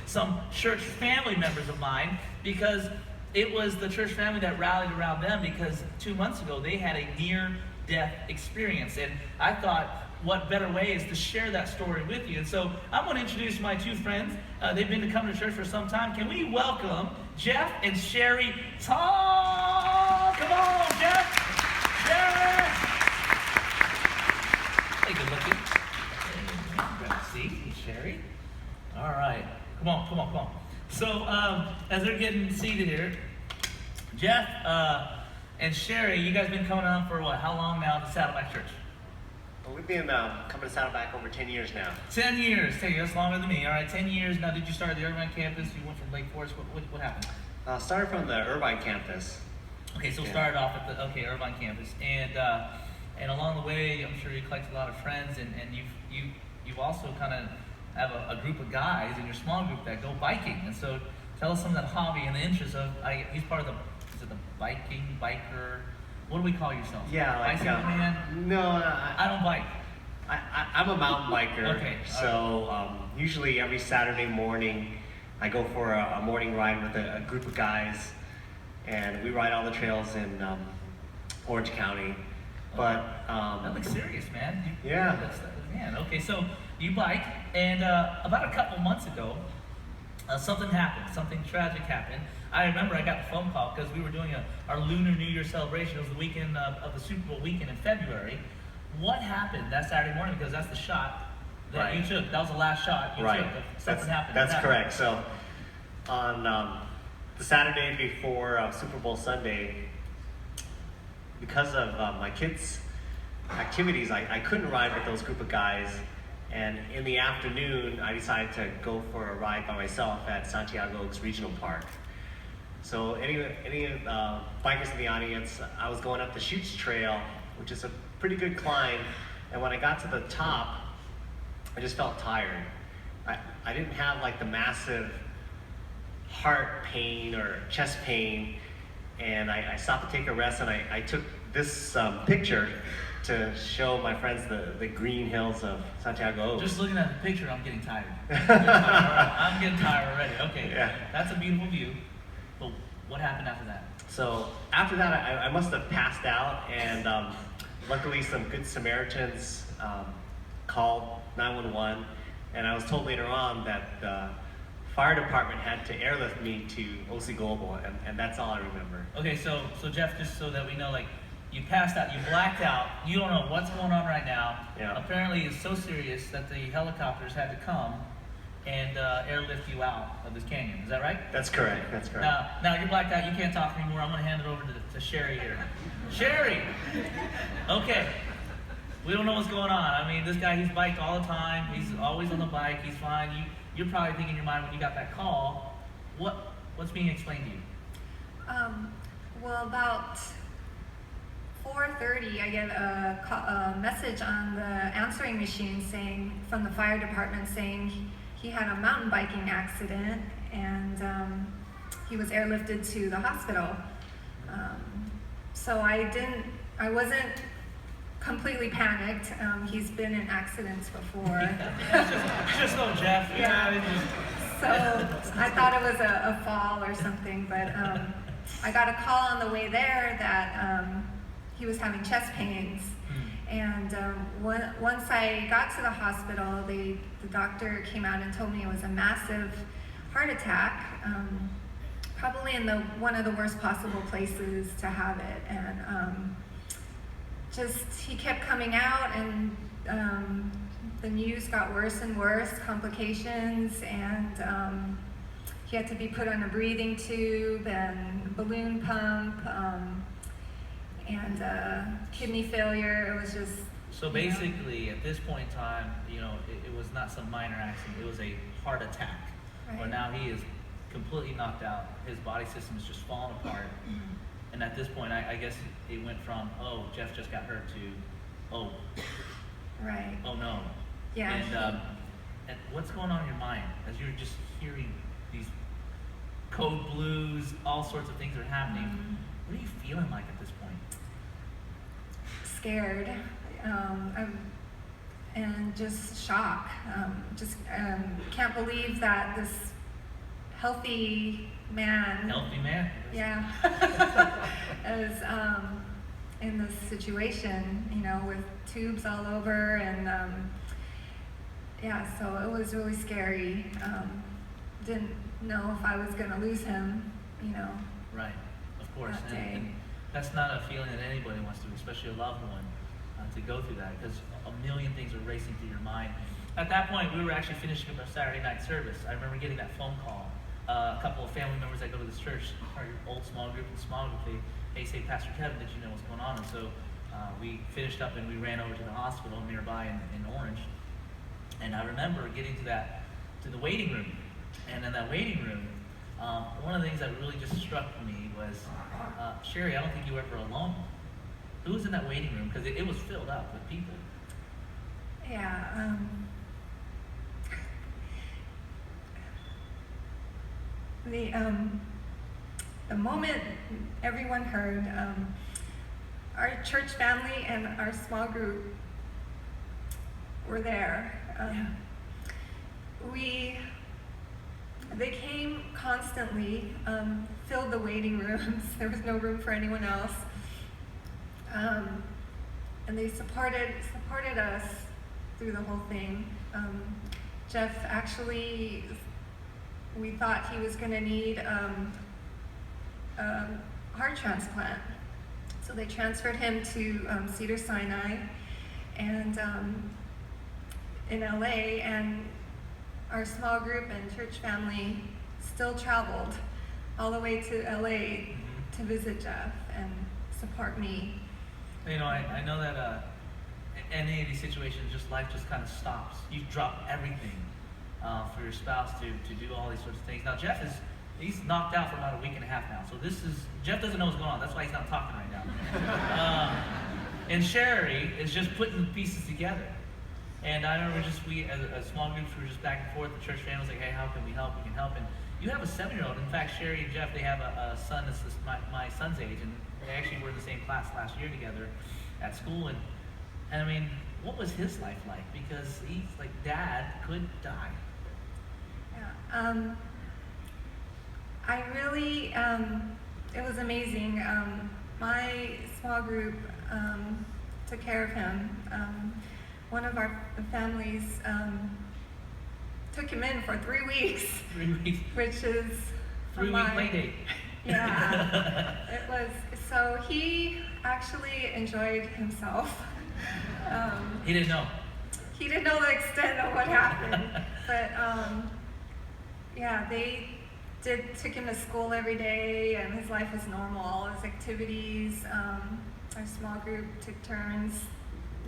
some church family members of mine, because it was the church family that rallied around them, because 2 months ago they had a near-death experience. And I thought, what better way is to share that story with you? And so I'm going to introduce my two friends. They've been to come to church for some time. Can we welcome Jeff and Sheri Tong? Come on, Jeff. Sheri. Hey, good looking. Grab a seat, Sheri. All right. Come on. So as they're getting seated here, Jeff and Sheri, you guys been coming on for what? How long now at the Saddleback Church? Well, we've been coming to Saddleback over 10 years now. 10 years. That's longer than me. All right, 10 years. Now, did you start at the Irvine campus? You went from Lake Forest. What happened? Started from the Irvine campus. Okay, so started off at the Irvine campus, and along the way, I'm sure you collected a lot of friends, and you've also kind of have a group of guys in your small group that go biking. And so, tell us some of that hobby and the interest of. He's part of the biker? What do we call yourself? Yeah, like bicycle man. No, I don't bike. I'm a mountain biker. Okay. So usually every Saturday morning, I go for a morning ride with a group of guys, and we ride all the trails in Orange County. But that looks serious, man. Yeah. Man. Okay, so you bike, and about a couple months ago, something happened. Something tragic happened. I remember I got the phone call because we were doing our Lunar New Year celebration. It was the weekend of the Super Bowl weekend in February. What happened that Saturday morning? Because that's the shot that you took. That was the last shot you took. Something happened. That's correct. So on the Saturday before Super Bowl Sunday, because of my kids' activities, I couldn't ride with those group of guys. And in the afternoon, I decided to go for a ride by myself at Santiago Oaks Regional Park. So any bikers in the audience, I was going up the Chutes Trail, which is a pretty good climb. And when I got to the top, I just felt tired. I didn't have like the massive heart pain or chest pain. And I stopped to take a rest, and I took this picture to show my friends the green hills of Santiago Oaks. Just looking at the picture, I'm getting tired. I'm getting tired already. Okay, yeah. That's a beautiful view. But what happened after that? So after that, I must have passed out, and luckily some good Samaritans called 911, and I was told later on that the fire department had to airlift me to OC Global, and that's all I remember. Okay, so Jeff, just so that we know, like, you passed out, you blacked out, you don't know what's going on right now. Yeah. Apparently it's so serious that the helicopters had to come and airlift you out of this canyon. Is that right? That's correct. Now you're blacked out, you can't talk anymore. I'm going to hand it over to Sheri here. Sheri! Okay. We don't know what's going on. I mean, this guy, he's biked all the time. He's always on the bike. He's fine. You're probably thinking in your mind when you got that call, what's being explained to you? Well, about 4:30, I get a message on the answering machine from the fire department saying he had a mountain biking accident, and he was airlifted to the hospital. So I wasn't completely panicked. He's been in accidents before. Just know Jeff. Yeah. So I thought it was a fall or something, but I got a call on the way there that he was having chest pains. And once I got to the hospital, the doctor came out and told me it was a massive heart attack, probably in one of the worst possible places to have it. And he kept coming out, and the news got worse and worse, complications, and he had to be put on a breathing tube and balloon pump, and kidney failure. It was just... So basically, at this point in time, it was not some minor accident. It was a heart attack. Right. Where now he is completely knocked out. His body system is just falling apart. And at this point, I guess it went from, oh, Jeff just got hurt, to, oh. Right. Oh, no. Yeah. And what's going on in your mind as you're just hearing these code blues, all sorts of things are happening? What are you feeling like at this point? Scared, and just shock. Can't believe that healthy man. Healthy man. Yeah. As in this situation, you know, with tubes all over, and yeah, so it was really scary. Didn't know if I was going to lose him, you know. Right, of course. That day. And that's not a feeling that anybody wants to, especially a loved one, to go through that, because a million things are racing through your mind. At that point, we were actually finishing up our Saturday night service. I remember getting that phone call. A couple of family members that go to this church, our old small group and small group, they say, Pastor Kevin, did you know what's going on? And so we finished up and we ran over to the hospital nearby in Orange. And I remember getting to the waiting room. And in that waiting room, one of the things that really just struck me was, Sheri, I don't think you were ever alone. Who was in that waiting room? Because it was filled up with people. Yeah. The moment everyone heard, our church family and our small group were there. They came constantly, filled the waiting rooms. There was no room for anyone else. And they supported us through the whole thing. Jeff actually, we thought he was going to need a heart transplant. So they transferred him to Cedars-Sinai and in LA, and our small group and church family still traveled all the way to LA to visit Jeff and support me. You know, I know that any of these situations, life just kind of stops. You drop everything for your spouse to do all these sorts of things. Now Jeff he's knocked out for about a week and a half now. So Jeff doesn't know what's going on. That's why he's not talking right now. And Sheri is just putting the pieces together. And I remember we, as a small group, we were just back and forth. The church family was like, hey, how can we help? We can help. And you have a 7-year-old. In fact, Sheri and Jeff, they have a son that's my son's age. And they actually were in the same class last year together at school. And I mean, what was his life like? Because he's like, Dad could die. Yeah. I really, it was amazing. My small group took care of him. One of our families took him in for 3 weeks. 3 weeks. Which is 3-week play date. Yeah. It was, so he actually enjoyed himself. He didn't know. He didn't know the extent of what happened. But yeah, they took him to school every day, and his life was normal, all his activities. Our small group took turns,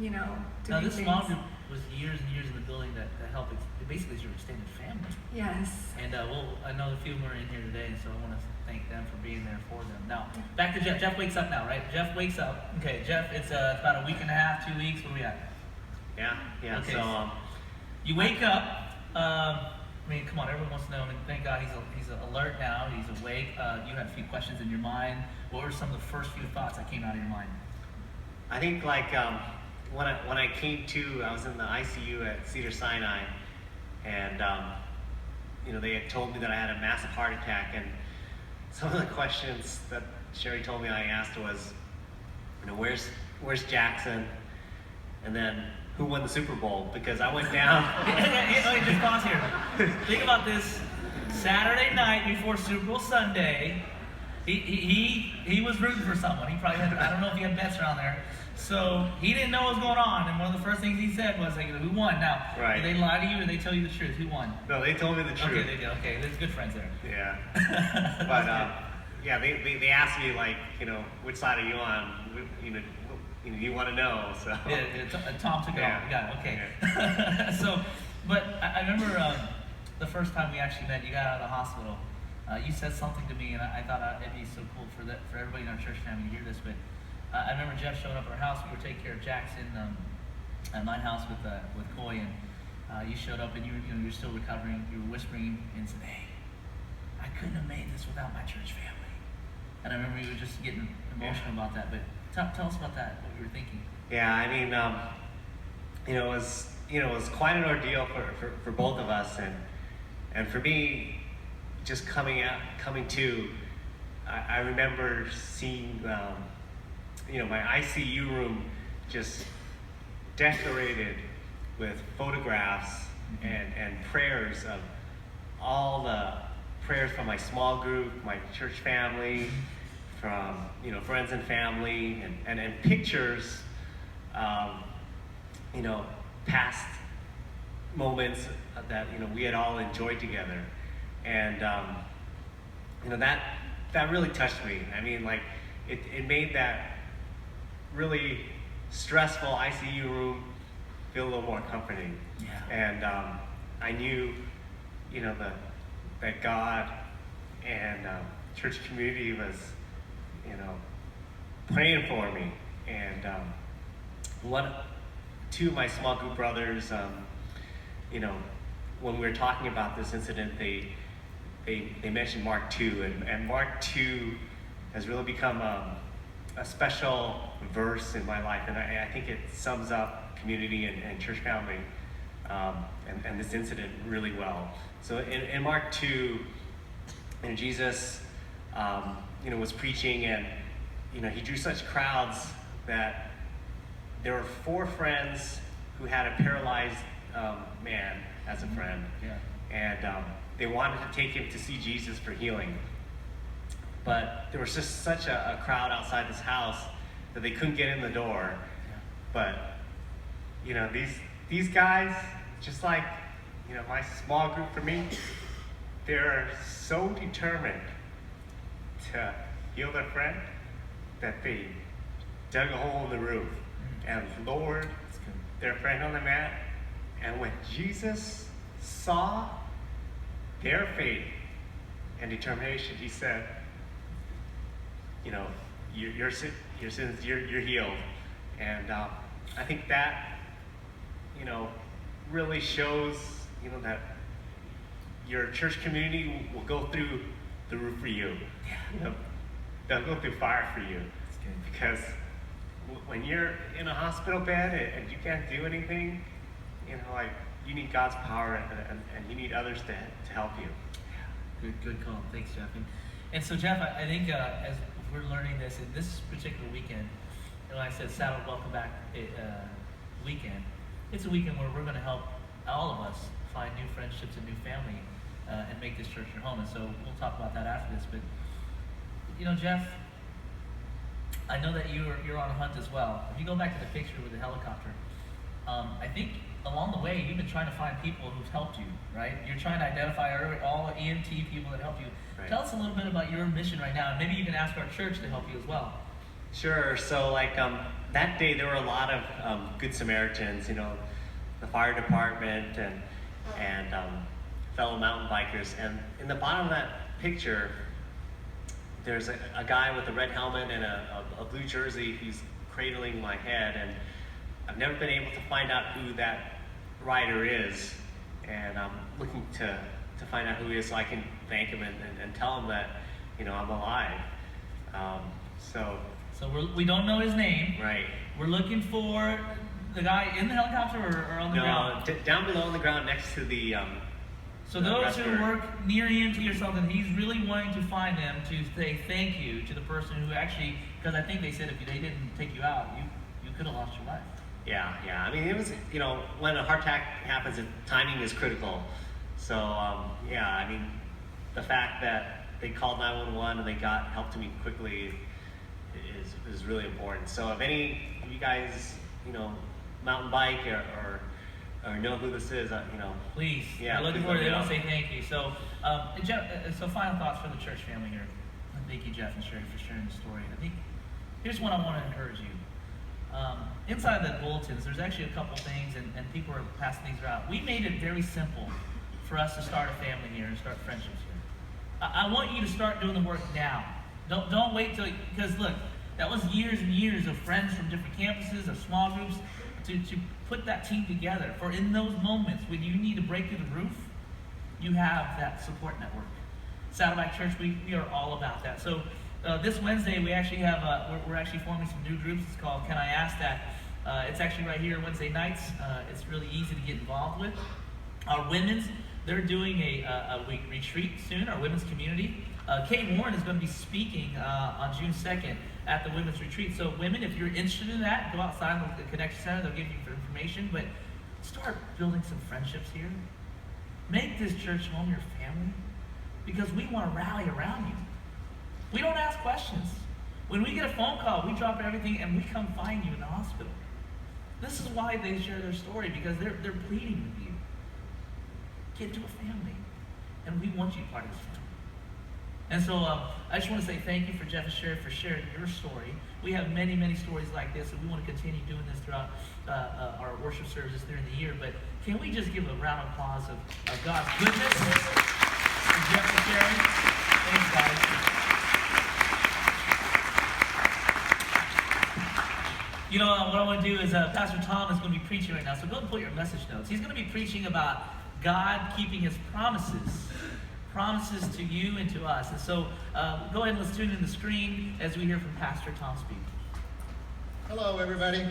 you know, doing Now this things. small group was years and years in the building that helped. It basically is your extended family. Yes. And I know a few more are in here today, so I want to thank them for being there for them. Now, back to Jeff. Jeff wakes up now, right? Jeff wakes up. Okay, Jeff, it's about a week and a half, 2 weeks. Where are we at? Yeah. Okay. So You wake up. I mean, come on, everyone wants to know. I mean, thank God he's alert now. He's awake. You had a few questions in your mind. What were some of the first few thoughts that came out of your mind? I think like when I came to, I was in the ICU at Cedars-Sinai, and you know, they had told me that I had a massive heart attack, and some of the questions that Sheri told me I asked was, you know, where's Jackson, and then who won the Super Bowl? Because I went down. Yeah, just pause here. Think about this. Saturday night before Super Bowl Sunday, he was rooting for someone. He probably had, I don't know if he had bets around there. So he didn't know what was going on, and one of the first things he said was, like, who won? Now, Right. Did they lie to you, or they tell you the truth? Who won? No, they told me the truth. Okay, they did. Okay, there's good friends there. Yeah. But yeah, they asked me, like, you know, which side are you on? You want to know, so. Yeah, Tom took it Yeah. off. We got it. Okay. Yeah. So, but I remember the first time we actually met. You got out of the hospital. You said something to me, and I thought it'd be so cool for everybody in our church family to hear this. But I remember Jeff showing up at our house. We were taking care of Jackson at my house with Coy, and you showed up, and you're still recovering. You were whispering and said, "Hey, I couldn't have made this without my church family." And I remember you were just getting emotional about that. But tell us about that. What you were thinking. Yeah, I mean, it was quite an ordeal for both of us, and for me, just coming to, I remember seeing, my ICU room just decorated with photographs and prayers of all the prayers from my small group, my church family, from friends and family, and pictures, past moments that we had all enjoyed together, and that really touched me. I mean, like it made that really stressful ICU room feel a little more comforting. Yeah. And I knew, that God and church community was, praying for me. And two of my small group brothers, when we were talking about this incident, they mentioned Mark 2, and Mark 2 has really become a special verse in my life, and I think it sums up community and church family and this incident really well. So in Mark 2, Jesus, was preaching, and he drew such crowds that there were 4 friends who had a paralyzed man as a friend, and they wanted to take him to see Jesus for healing. But there was just such a crowd outside this house that they couldn't get in the door. But these guys, just like my small group for me, they're so determined to heal their friend that they dug a hole in the roof and lowered their friend on the mat. And when Jesus saw their faith and determination, he said, your sins, you're healed. And I think that, really shows, that your church community will go through the roof for you. They'll go through fire for you. Because when you're in a hospital bed and you can't do anything, you need God's power and you need others to help you. Good call. Thanks, Jeff. And so, Jeff, I think as we're learning this in this particular weekend, I said Sabbath Welcome Back weekend, it's a weekend where we're going to help all of us find new friendships and new family and make this church your home. And so we'll talk about that after this. But, Jeff, I know that you're on a hunt as well. If you go back to the picture with the helicopter, I think along the way you've been trying to find people who've helped you, right? You're trying to identify all the EMT people that helped you. Right. Tell us a little bit about your mission right now, and maybe you can ask our church to help you as well. Sure. So that day there were a lot of Good Samaritans, the fire department and fellow mountain bikers. And in the bottom of that picture, there's a guy with a red helmet and a blue jersey who's cradling my head. And I've never been able to find out who that rider is. And I'm looking to find out who he is so I can thank him and tell him that, I'm alive. So we don't know his name. Right. We're looking for the guy in the helicopter or on the ground? No, down below on the ground next to the So those who work near EMT or something, he's really wanting to find them to say thank you to the person who actually, because I think they said if they didn't take you out, you could have lost your life. Yeah. I mean, it was, when a heart attack happens, timing is critical. So, I mean, the fact that they called 911 and they got help to me quickly is really important. So if any of you guys, mountain bike or know who this is, please. Yeah, we're looking forward to it. They don't say thank you. So, Jeff, so final thoughts for the church family here. Thank you, Jeff and Sheri, for sharing the story. I think here's what I want to encourage you. Inside the bulletins, there's actually a couple things, and people are passing these around. We made it very simple for us to start a family here and start friendships here. I want you to start doing the work now. Don't wait till, because look, that was years and years of friends from different campuses, of small groups, to put that team together. For in those moments when you need to break through the roof, you have that support network. Saddleback Church, we are all about that. So this Wednesday we actually have we're actually forming some new groups. It's called Can I Ask That? It's actually right here Wednesday nights. It's really easy to get involved with. Our women's, they're doing a week retreat soon, our women's community. Kate Warren is going to be speaking on June 2nd at the women's retreat. So women, if you're interested in that, go outside the Connection Center. They'll give you information. But start building some friendships here. Make this church home your family, because we want to rally around you. We don't ask questions. When we get a phone call, we drop everything and we come find you in the hospital. This is why they share their story, because they're pleading with you. Get to a family. And we want you part of this family. And so I just want to say thank you for Jeff and Sheri for sharing your story. We have many, many stories like this, and we want to continue doing this throughout our worship services during the year. But can we just give a round of applause of God's goodness for Jeff and Sheri? Thanks, guys. You know, what I want to do is Pastor Tong is going to be preaching right now, so go and put your message notes. He's going to be preaching about God keeping his promises to you and to us. And so go ahead and let's tune in the screen as we hear from Pastor Tom speak. Hello, everybody.